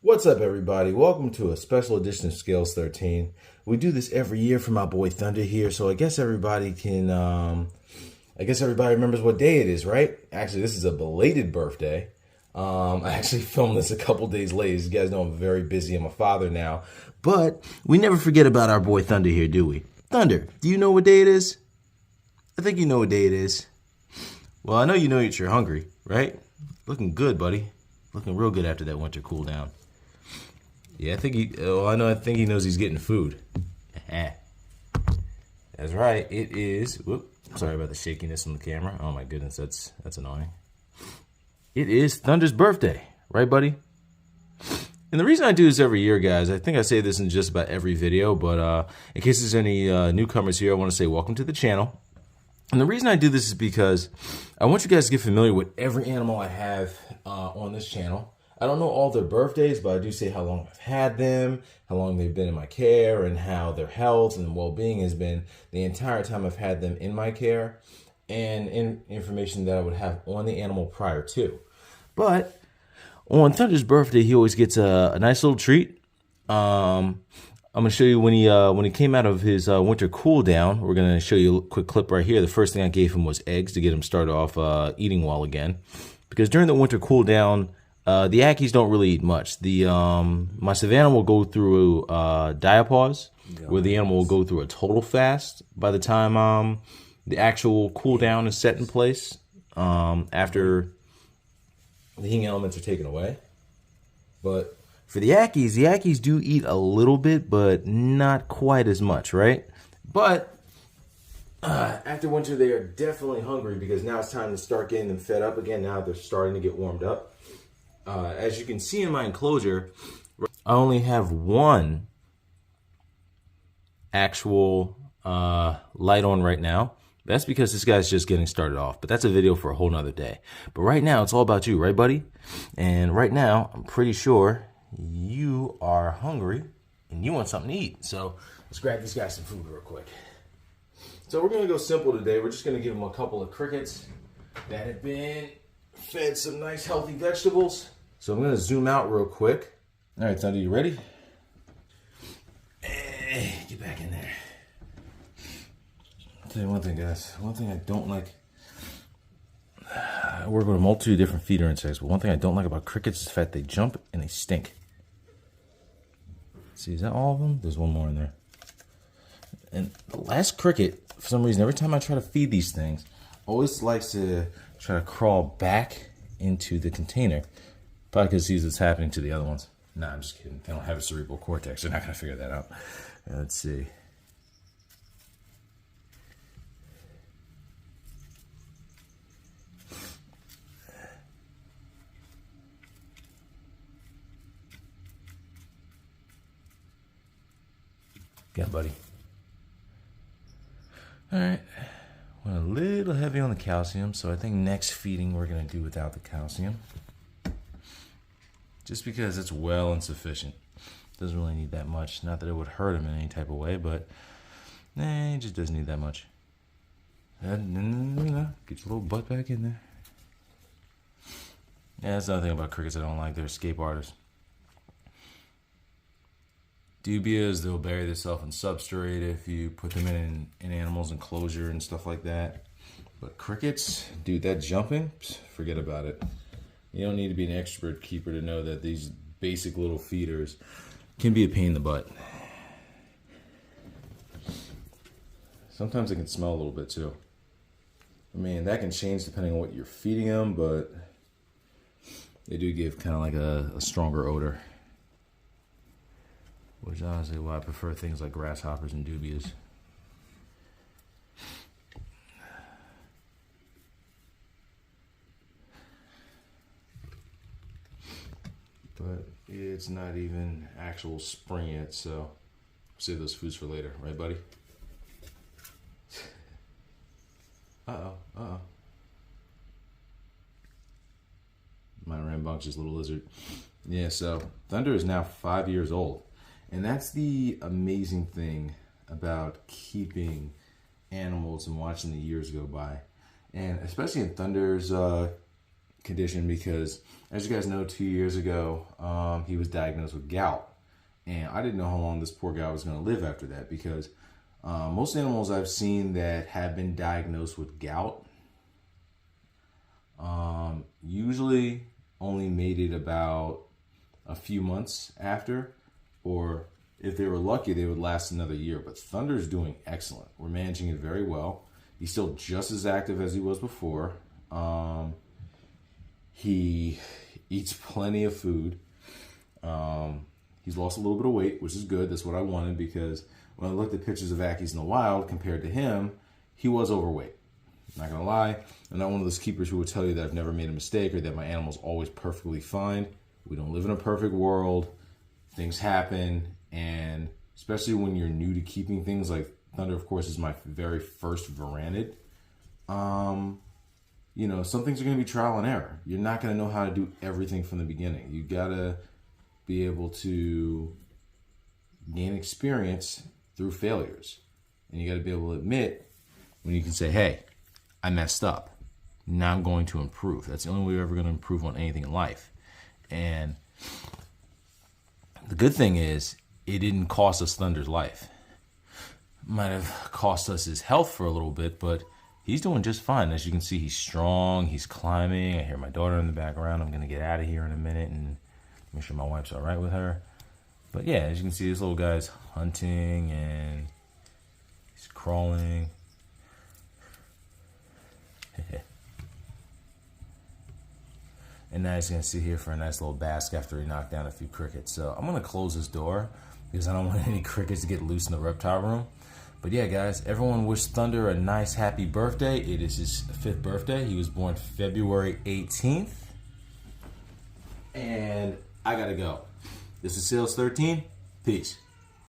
What's up, everybody? Welcome to a special edition of Scales 13. We do this every year for my boy Thunder here, so I guess everybody can, I guess everybody remembers what day it is, right? Actually, this is a belated birthday. I actually filmed this a couple days late. As you guys know, I'm very busy. I'm a father now. But we never forget about our boy Thunder here, do we? Thunder, do you know what day it is? I think you know what day it is. Well, I know you know that you're hungry, right? Looking good, buddy. Looking real good after that winter cool down. Yeah, I think I think he knows he's getting food. That's right. It is. Whoop, sorry about the shakiness on the camera. Oh my goodness, that's annoying. It is Thunder's birthday, right, buddy? And the reason I do this every year, guys, I think I say this in just about every video, but in case there's any newcomers here, I want to say welcome to the channel. And the reason I do this is because I want you guys to get familiar with every animal I have on this channel. I don't know all their birthdays, but I do say how long I've had them, how long they've been in my care, and how their health and well-being has been the entire time I've had them in my care, and information that I would have on the animal prior to. But on Thunder's birthday, he always gets a nice little treat. I'm going to show you when he came out of his winter cool down. We're going to show you a quick clip right here. The first thing I gave him was eggs to get him started off eating well again. Because during the winter cool down, the Ackies don't really eat much. My Savannah will go through diapause, where the animal will go through a total fast by the time the actual cool down is set in place, after the heating elements are taken away. But for the Ackies do eat a little bit, but not quite as much, right? But after winter, they are definitely hungry because now it's time to start getting them fed up again. Now they're starting to get warmed up. As you can see in my enclosure, I only have one actual light on right now. That's because this guy's just getting started off, but that's a video for a whole nother day. But right now, it's all about you, right, buddy? And right now, I'm pretty sure you are hungry and you want something to eat. So let's grab this guy some food real quick. So we're going to go simple today. We're just going to give him a couple of crickets that have been fed some nice healthy vegetables. So I'm going to zoom out real quick. All right, Thunder, you ready? Hey, get back in there. I'll tell you one thing, guys. One thing I don't like, I work with a multitude of different feeder insects, but one thing I don't like about crickets is the fact they jump and they stink. See, is that all of them? There's one more in there. And the last cricket, for some reason, every time I try to feed these things, always likes to try to crawl back into the container. Probably because he sees what's happening to the other ones. Nah, I'm just kidding. They don't have a cerebral cortex. They're not going to figure that out. Let's see. Got it, buddy. All right. Went a little heavy on the calcium, so I think next feeding we're going to do without the calcium. Just because it's well insufficient. Doesn't really need that much. Not that it would hurt him in any type of way, but he just doesn't need that much. Get your little butt back in there. Yeah, that's another thing about crickets I don't like. They're escape artists. Dubias, they'll bury themselves in substrate if you put them in animals' enclosure and stuff like that. But crickets, dude, that jumping, forget about it. You don't need to be an expert keeper to know that these basic little feeders can be a pain in the butt. Sometimes they can smell a little bit too. I mean, that can change depending on what you're feeding them, but they do give kind of like a stronger odor. Which is honestly why I prefer things like grasshoppers and dubias. But it's not even actual spring yet, so save those foods for later, right, buddy? Uh-oh. My rambunctious little lizard. Yeah, so Thunder is now 5 years old. And that's the amazing thing about keeping animals and watching the years go by. And especially in Thunder's condition because, as you guys know, 2 years ago, he was diagnosed with gout. And I didn't know how long this poor guy was going to live after that because most animals I've seen that have been diagnosed with gout usually only made it about a few months after, or if they were lucky, they would last another year. But Thunder's doing excellent. We're managing it very well. He's still just as active as he was before. He eats plenty of food. He's lost a little bit of weight, which is good. That's what I wanted because when I looked at pictures of Ackies in the wild compared to him, he was overweight. I'm not gonna lie, I'm not one of those keepers who will tell you that I've never made a mistake or that my animal's always perfectly fine. We don't live in a perfect world. Things happen, and especially when you're new to keeping things, like Thunder, of course, is my very first Varanid. You know, some things are going to be trial and error. You're not going to know how to do everything from the beginning. You got to be able to gain experience through failures. And you got to be able to admit when you can say, hey, I messed up. Now I'm going to improve. That's the only way you're ever going to improve on anything in life. And the good thing is, it didn't cost us Thunder's life. Might have cost us his health for a little bit, but he's doing just fine. As you can see, he's strong. He's climbing. I hear my daughter in the background. I'm going to get out of here in a minute and make sure my wife's all right with her. But yeah, as you can see, this little guy's hunting and he's crawling. And now he's going to sit here for a nice little bask after he knocked down a few crickets. So I'm going to close this door because I don't want any crickets to get loose in the reptile room. But yeah, guys, everyone wish Thunder a nice, happy birthday. It is his 5th birthday. He was born February 18th. And I got to go. This is Sales 13. Peace.